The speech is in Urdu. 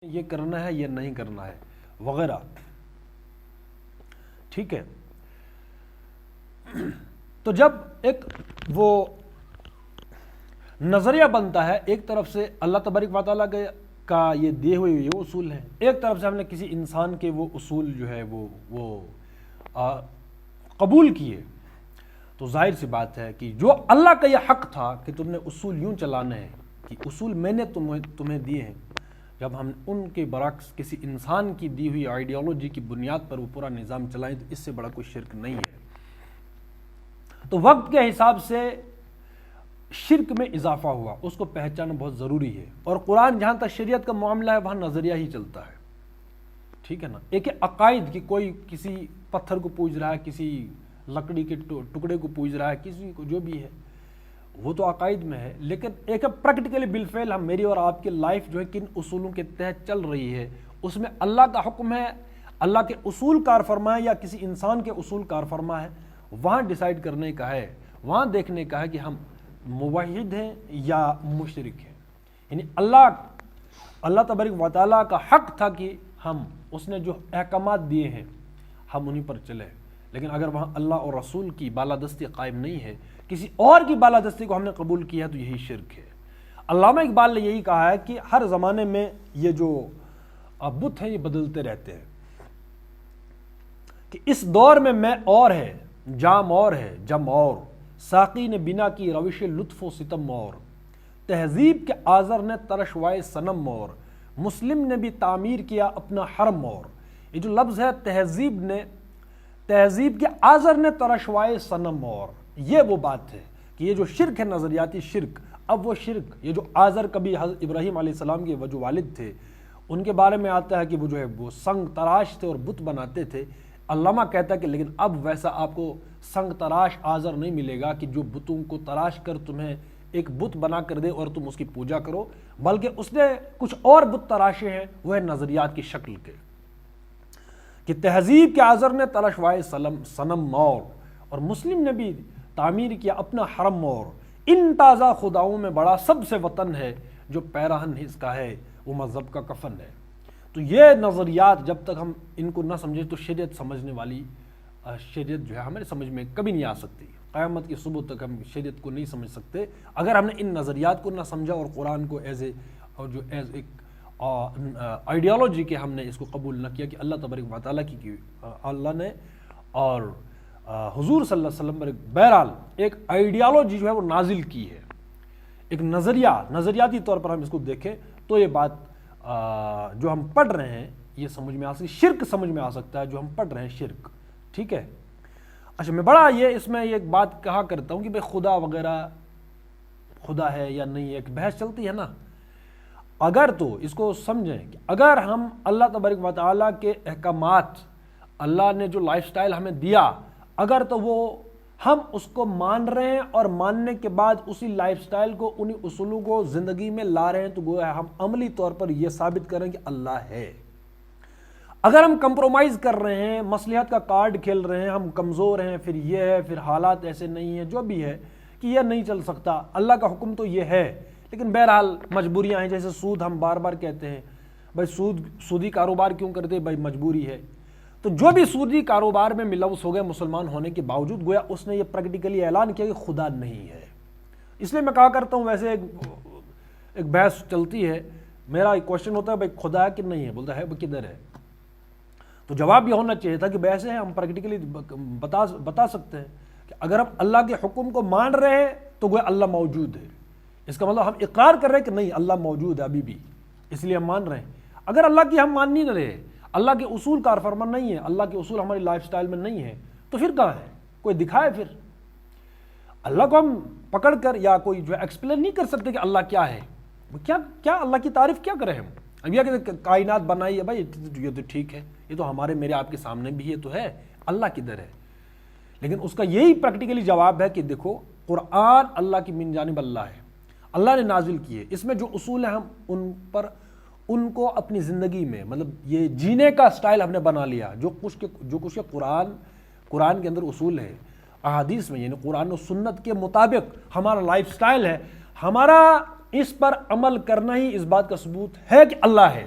یہ کرنا ہے یہ نہیں کرنا ہے وغیرہ. ٹھیک ہے. تو جب ایک وہ نظریہ بنتا ہے، ایک طرف سے اللہ تبارک و تعالیٰ کا یہ دیے ہوئے یہ اصول ہیں، ایک طرف سے ہم نے کسی انسان کے وہ اصول جو ہے وہ قبول کیے، تو ظاہر سی بات ہے کہ جو اللہ کا یہ حق تھا کہ تم نے اصول یوں چلانے ہیں، کہ اصول میں نے تمہیں دیے ہیں، جب ہم ان کے برعکس کسی انسان کی دی ہوئی آئیڈیالوجی کی بنیاد پر وہ پورا نظام چلائیں تو اس سے بڑا کوئی شرک نہیں ہے. تو وقت کے حساب سے شرک میں اضافہ ہوا، اس کو پہچاننا بہت ضروری ہے. اور قرآن جہاں تک شریعت کا معاملہ ہے وہاں نظریہ ہی چلتا ہے. ٹھیک ہے نا. ایک عقائد کی کوئی کسی پتھر کو پوج رہا ہے، کسی لکڑی کے ٹکڑے کو پوج رہا ہے، کسی کو جو بھی ہے وہ تو عقائد میں ہے، لیکن ایک پریکٹیکلی بالفعل ہم میری اور آپ کی لائف جو ہے کن اصولوں کے تحت چل رہی ہے، اس میں اللہ کا حکم ہے، اللہ کے اصول کار فرما ہے یا کسی انسان کے اصول کار فرما ہے، وہاں ڈیسائیڈ کرنے کا ہے، وہاں دیکھنے کا ہے کہ ہم موحد ہیں یا مشرک ہیں. یعنی اللہ تبارک و تعالیٰ کا حق تھا کہ ہم اس نے جو احکامات دیے ہیں ہم انہیں پر چلیں، لیکن اگر وہاں اللہ اور رسول کی بالادستی قائم نہیں ہے، کسی اور کی بالادستی کو ہم نے قبول کیا ہے، تو یہی شرک ہے. علامہ اقبال نے یہی کہا ہے کہ ہر زمانے میں یہ جو بت ہیں یہ بدلتے رہتے ہیں، کہ اس دور میں اور ہے، جام اور ہے، جم اور، ساقی نے بنا کی روش لطف و ستم اور، تہذیب کے آذر نے ترشوائے صنم اور، مسلم نے بھی تعمیر کیا اپنا حرم اور. یہ جو لفظ ہے تہذیب کے آذر نے ترشوائے صنم اور، یہ وہ بات ہے کہ یہ جو شرک ہے، نظریاتی شرک، اب وہ شرک، یہ جو آذر کبھی حضرت ابراہیم علیہ السلام کے وہ جو والد تھے ان کے بارے میں آتا ہے کہ وہ جو ہے وہ سنگ تراش تھے اور بت بناتے تھے. علامہ کہتا ہے کہ لیکن اب ویسا آپ کو سنگ تراش آذر نہیں ملے گا کہ جو بتوں کو تراش کر تمہیں ایک بت بنا کر دے اور تم اس کی پوجا کرو، بلکہ اس نے کچھ اور بت تراشے ہیں، وہ ہے نظریات کی شکل کے، کہ تہذیب کے آذر نے ترشوائے صنم مور، اور مسلم نے بھی تعمیر کیا اپنا حرم مور. ان تازہ خداؤں میں بڑا سب سے وطن ہے، جو پیراہن اس کا ہے وہ مذہب کا کفن ہے. تو یہ نظریات جب تک ہم ان کو نہ سمجھیں تو شریعت سمجھنے والی شریعت جو ہے ہمارے سمجھ میں کبھی نہیں آ سکتی. قیامت کی صبح تک ہم شریعت کو نہیں سمجھ سکتے اگر ہم نے ان نظریات کو نہ سمجھا اور قرآن کو ایز ایک آئیڈیالوجی کے ہم نے اس کو قبول نہ کیا کہ اللہ تبارک و تعالیٰ کی اللہ نے اور حضور صلی اللہ علیہ وسلم پر بہرحال ایک آئیڈیالوجی جو ہے وہ نازل کی ہے، ایک نظریاتی طور پر ہم اس کو دیکھیں تو یہ بات جو ہم پڑھ رہے ہیں یہ سمجھ میں آ سکتی، شرک سمجھ میں آ سکتا ہے جو ہم پڑھ رہے ہیں شرک. ٹھیک ہے. اچھا میں بڑا اس میں ایک بات کہا کرتا ہوں کہ بھئی خدا وغیرہ خدا ہے یا نہیں، ایک بحث چلتی ہے نا. اگر تو اس کو سمجھیں کہ اگر ہم اللہ تبارک و تعالیٰ کے احکامات، اللہ نے جو لائف سٹائل ہمیں دیا، اگر تو وہ ہم اس کو مان رہے ہیں اور ماننے کے بعد اسی لائف سٹائل کو، انہی اصولوں کو زندگی میں لا رہے ہیں، تو گویا ہم عملی طور پر یہ ثابت کریں کہ اللہ ہے. اگر ہم کمپرومائز کر رہے ہیں، مصلحت کا کارڈ کھیل رہے ہیں، ہم کمزور ہیں، پھر یہ ہے، پھر حالات ایسے نہیں ہیں، جو بھی ہے کہ یہ نہیں چل سکتا، اللہ کا حکم تو یہ ہے، لیکن بہرحال مجبوریاں ہیں. جیسے سود ہم بار بار کہتے ہیں، بھائی سودی کاروبار کیوں کرتے؟ بھائی مجبوری ہے. تو جو بھی سودی کاروبار میں ملوث ہو گئے مسلمان ہونے کے باوجود، گویا اس نے یہ پریکٹیکلی اعلان کیا کہ خدا نہیں ہے. اس لیے میں کہا کرتا ہوں، ویسے ایک بحث چلتی ہے، میرا ایک کوشچن ہوتا ہے بھائی خدا ہے کہ نہیں ہے، بولتا ہے وہ کدھر ہے؟ تو جواب یہ ہونا چاہیے تھا کہ ویسے ہم پریکٹیکلی بتا سکتے ہیں کہ اگر ہم اللہ کے حکم کو مان رہے ہیں تو گویا اللہ موجود ہے. اس کا مطلب ہم اقرار کر رہے ہیں کہ نہیں اللہ موجود ہے ابھی بھی، اس لیے ہم مان رہے ہیں. اگر اللہ کی ہم مان نہیں رہے، اللہ کے اصول کار فرما نہیں ہے، اللہ کے اصول ہماری لائف سٹائل میں نہیں ہے، تو پھر کہاں ہے؟ کوئی دکھائے. پھر اللہ کو ہم پکڑ کر یا کوئی جو ایکسپلین نہیں کر سکتے کہ اللہ کیا ہے. کیا اللہ کی تعریف کیا کریں ہم؟ اب یہ کہ کائنات بنائی ہے، بھائی یہ تو ٹھیک ہے، یہ تو میرے آپ کے سامنے بھی یہ تو ہے، اللہ کدھر ہے؟ لیکن اس کا یہی پریکٹیکلی جواب ہے کہ دیکھو قرآن اللہ کی من جانب اللہ ہے، اللہ نے نازل کیے، اس میں جو اصول ہیں ہم ان کو اپنی زندگی میں، مطلب یہ جینے کا سٹائل ہم نے بنا لیا. جو کچھ قرآن کے اندر اصول ہے، احادیث میں یعنی قرآن و سنت کے مطابق ہمارا لائف سٹائل ہے، ہمارا اس پر عمل کرنا ہی اس بات کا ثبوت ہے کہ اللہ ہے.